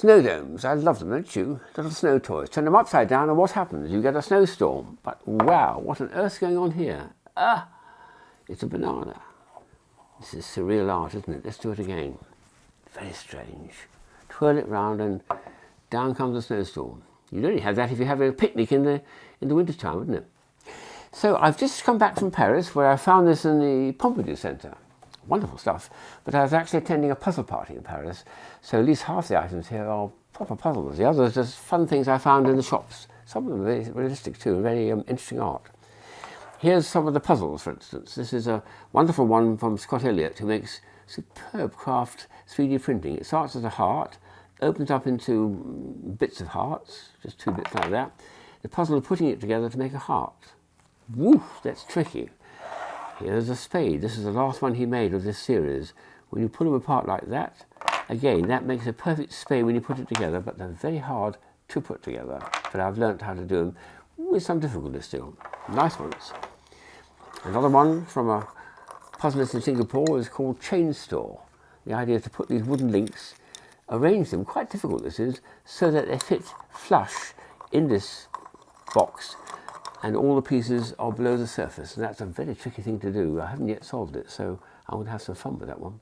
Snow domes, I love them, don't you? Little snow toys. Turn them upside down and what happens? You get a snowstorm. But wow, what on earth's going on here? Ah, it's a banana. This is surreal art, isn't it? Let's do it again. Very strange. Twirl it round and down comes a snowstorm. You'd only have that if you have a picnic in the winter time, wouldn't it? So I've just come back from Paris where I found this in the Pompidou Centre. Wonderful stuff. But I was actually attending a puzzle party in Paris, so at least half the items here are proper puzzles. The others are just fun things I found in the shops. Some of them are very realistic too, very interesting art. Here's some of the puzzles, for instance. This is a wonderful one from Scott Elliott, who makes superb craft 3D printing. It starts as a heart, opens up into bits of hearts, just 2 bits like that. The puzzle of putting it together to make a heart. Woof, that's tricky. Here's a spade. This is the last one he made of this series. When you pull them apart like that, again, that makes a perfect spade when you put it together, but they're very hard to put together. But I've learnt how to do them with some difficulty still. Nice ones. Another one from a puzzlist in Singapore is called Chain Store. The idea is to put these wooden links, arrange them, quite difficult this is, so that they fit flush in this box and all the pieces are below the surface. And that's a very tricky thing to do. I haven't yet solved it, so I'm going to have some fun with that one.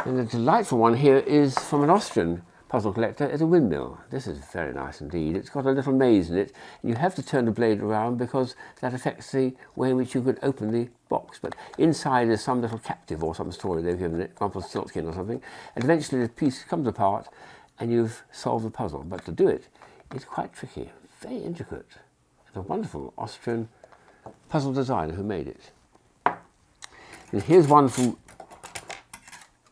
And the delightful one here is from an Austrian puzzle collector. It's a windmill. This is very nice indeed. It's got a little maze in it, and you have to turn the blade around because that affects the way in which you could open the box. But inside is some little captive or some story they've given it, Rumpelstiltskin or something, and eventually the piece comes apart and you've solved the puzzle. But to do it is quite tricky, very intricate. It's a wonderful Austrian puzzle designer who made it. And here's one from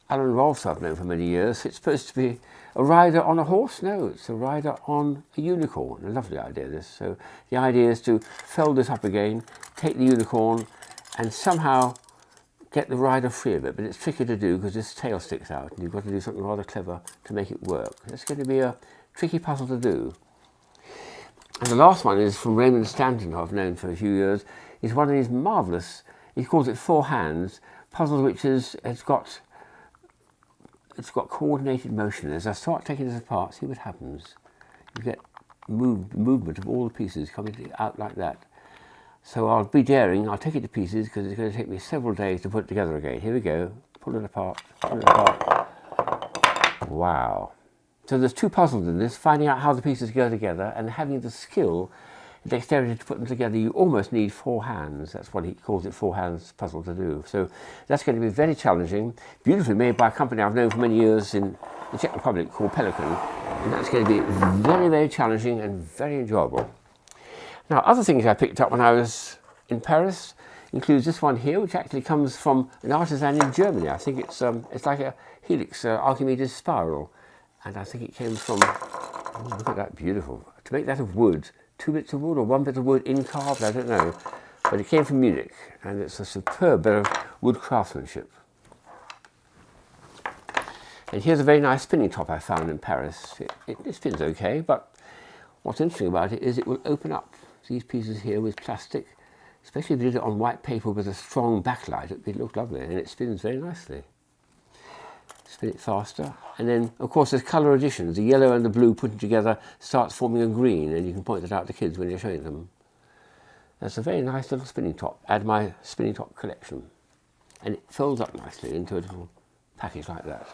Alan Rolfs, I've known for many years. It's supposed to be a rider on a horse. No, it's a rider on a unicorn. A lovely idea, this. So the idea is to fold this up again, take the unicorn and somehow get the rider free of it. But it's tricky to do because this tail sticks out and you've got to do something rather clever to make it work. It's going to be a tricky puzzle to do. And the last one is from Raymond Stanton, who I've known for a few years. He's one of these marvellous, he calls it 4 hands, puzzle which it's got coordinated motion. As I start taking this apart, see what happens. You get movement of all the pieces coming out like that. So I'll be daring, I'll take it to pieces because it's going to take me several days to put it together again. Here we go, pull it apart, pull it apart. Wow. So there's 2 puzzles in this, finding out how the pieces go together and having the skill, the dexterity to put them together. You almost need 4 hands. That's what he calls it, 4 hands puzzle to do. So that's going to be very challenging, beautifully made by a company I've known for many years in the Czech Republic called Pelican. And that's going to be very, very challenging and very enjoyable. Now, other things I picked up when I was in Paris includes this one here, which actually comes from an artisan in Germany. I think it's like a helix, Archimedes spiral. And I think it came from, oh, look at that, beautiful. To make that of wood, 2 bits of wood or 1 bit of wood in carved, I don't know. But it came from Munich, and it's a superb bit of wood craftsmanship. And here's a very nice spinning top I found in Paris. It spins okay, but what's interesting about it is it will open up. These pieces here with plastic, especially if you did it on white paper with a strong backlight, it looked lovely, and it spins very nicely. Spin it faster, and then of course there's colour additions. The yellow and the blue put together starts forming a green, and you can point that out to kids when you're showing them. That's a very nice little spinning top. Add my spinning top collection, and it folds up nicely into a little package like that.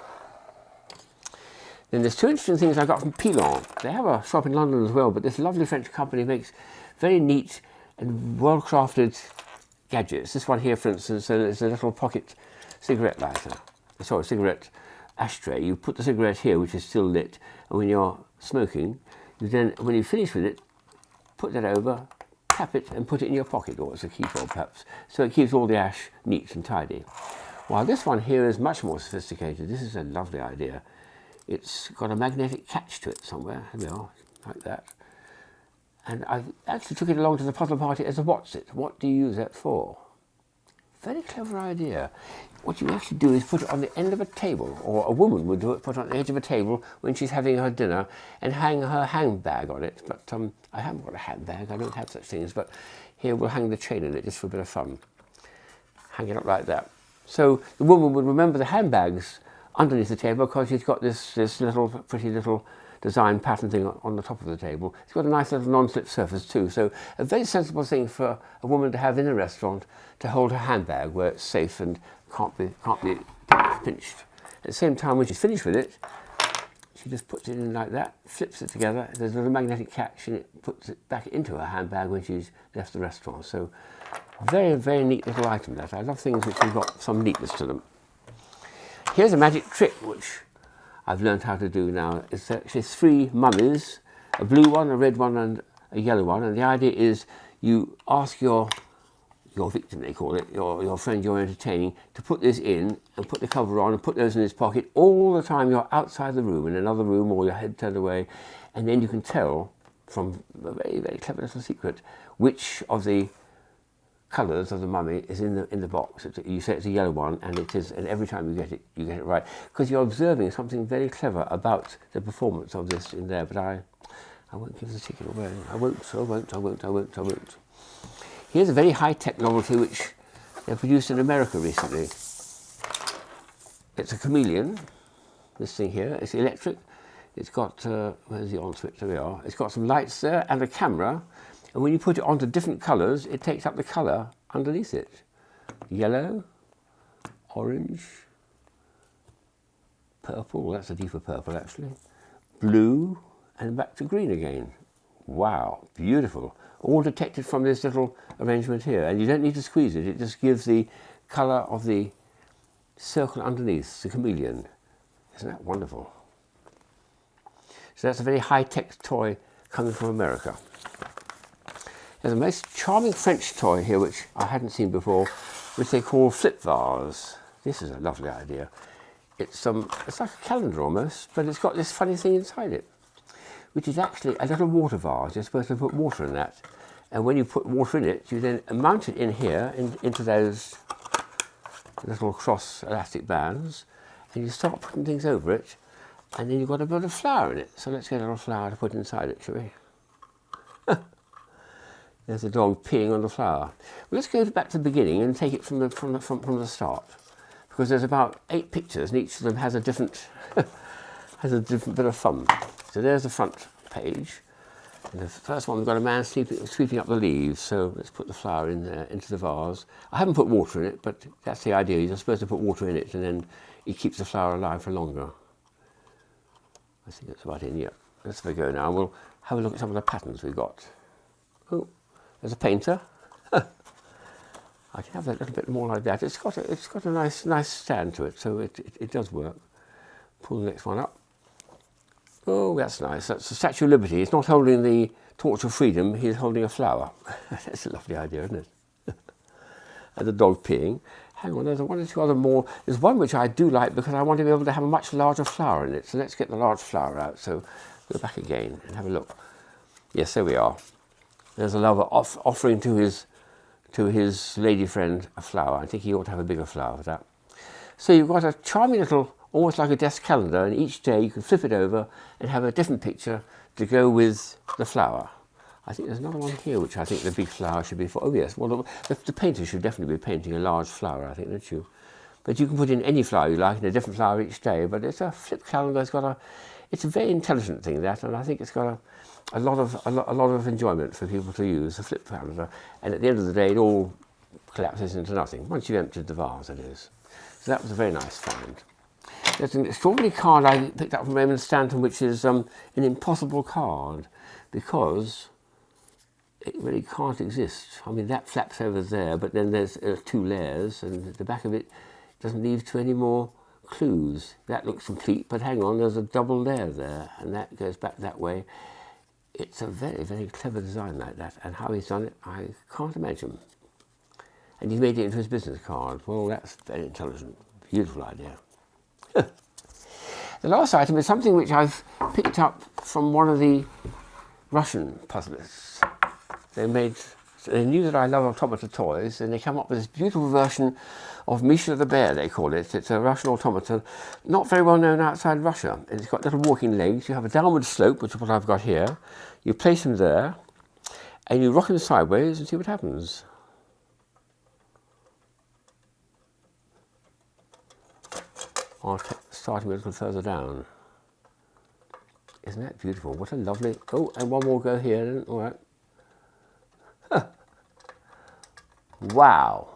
Then there's 2 interesting things I got from Pilon. They have a shop in London as well, but this lovely French company makes very neat and well-crafted gadgets. This one here, for instance, is a little pocket cigarette lighter. Sorry, cigarette ashtray. You put the cigarette here, which is still lit, and when you're smoking, you then, when you finish with it, put that over, tap it, and put it in your pocket, or it's a keyfob perhaps, so it keeps all the ash neat and tidy. While this one here is much more sophisticated. This is a lovely idea. It's got a magnetic catch to it somewhere. Here we are, like that. And I actually took it along to the puzzle party as a what's it. What do you use that for? Very clever idea. What you actually do is put it on the end of a table, or a woman would do it, put it on the edge of a table when she's having her dinner, and hang her handbag on it. But I haven't got a handbag, I don't have such things, but here we'll hang the chain in it just for a bit of fun. Hang it up like that. So the woman would remember the handbags underneath the table because she's got this little pretty little design pattern thing on the top of the table. It's got a nice little non-slip surface too, so a very sensible thing for a woman to have in a restaurant to hold her handbag where it's safe and can't be pinched. At the same time, when she's finished with it, she just puts it in like that, flips it together, there's a little magnetic catch and it puts it back into her handbag when she's left the restaurant. So very, very neat little item that. I love things which have got some neatness to them. Here's a magic trick which I've learned how to do now. It's actually 3 mummies, a blue one, a red one and a yellow one, and the idea is you ask your victim, they call it, your friend you're entertaining, to put this in and put the cover on and put those in his pocket all the time you're outside the room, in another room or your head turned away, and then you can tell from a very, very clever little secret which of the colours of the mummy is in the box. You say it's a yellow one, and it is, and every time you get it right, because you're observing something very clever about the performance of this in there. But I won't give the ticket away. I won't. Here's a very high-tech novelty which they produced in America recently. It's a Chameleon. This thing here. It's electric. It's got where's the on switch? There we are. It's got some lights there and a camera. And when you put it onto different colours, it takes up the colour underneath it. Yellow, orange, purple, that's a deeper purple actually, blue, and back to green again. Wow, beautiful. All detected from this little arrangement here. And you don't need to squeeze it, it just gives the colour of the circle underneath, the Chameleon. Isn't that wonderful? So that's a very high-tech toy coming from America. There's a most charming French toy here which I hadn't seen before, which they call flip vase. This is a lovely idea. It's like a calendar almost, but it's got this funny thing inside it, which is actually a little water vase. You're supposed to put water in that, and when you put water in it, you then mount it in here into those little cross elastic bands, and you start putting things over it, and then you've got a bit of flour in it. So let's get a little flour to put inside it, shall we? There's a dog peeing on the flour. Well, let's go back to the beginning and take it from the start, because there's about 8 pictures and each of them has a different bit of fun. So there's the front page, and the first one we've got a man sweeping up the leaves. So let's put the flour in there into the vase. I haven't put water in it, but that's the idea. You're supposed to put water in it, and then it keeps the flour alive for longer. I think that's about in. Yeah, let's have a go now. We'll have a look at some of the patterns we've got. Oh. There's a painter. I can have that a little bit more like that. It's got a nice stand to it, so it does work. Pull the next one up. Oh, that's nice. That's the Statue of Liberty. He's not holding the torch of freedom. He's holding a flower. That's a lovely idea, isn't it? And the dog peeing. Hang on, there's one or two other more. There's one which I do like because I want to be able to have a much larger flower in it. So let's get the large flower out. So go back again and have a look. Yes, there we are. There's a lover offering to his lady friend a flower. I think he ought to have a bigger flower for that. So you've got a charming little, almost like a desk calendar, and each day you can flip it over and have a different picture to go with the flower. I think there's another one here which I think the big flower should be for. Oh yes, well the painter should definitely be painting a large flower, I think, don't you? But you can put in any flower you like, and a different flower each day. But it's a flip calendar. It's a very intelligent thing, that, and I think it's got a lot of enjoyment for people to use, a flip calendar, and at the end of the day it all collapses into nothing, once you've emptied the vase, it is. So that was a very nice find. There's an extraordinary card I picked up from Raymond Stanton, which is an impossible card, because it really can't exist. I mean, that flaps over there, but then there's 2 layers, and the back of it doesn't leave to any more clues. That looks complete, but hang on, there's a double layer there, and that goes back that way. It's a very, very clever design like that, and how he's done it, I can't imagine. And he made it into his business card. Well, that's very intelligent. Beautiful idea. The last item is something which I've picked up from one of the Russian puzzlists. They knew that I love automata toys, and they come up with this beautiful version of Misha the Bear, they call it. It's a Russian automaton, not very well known outside Russia. And it's got little walking legs. You have a downward slope, which is what I've got here. You place him there, and you rock him sideways and see what happens. I'll starting a little further down. Isn't that beautiful? What a lovely... Oh, and one more go here then. All right. Wow.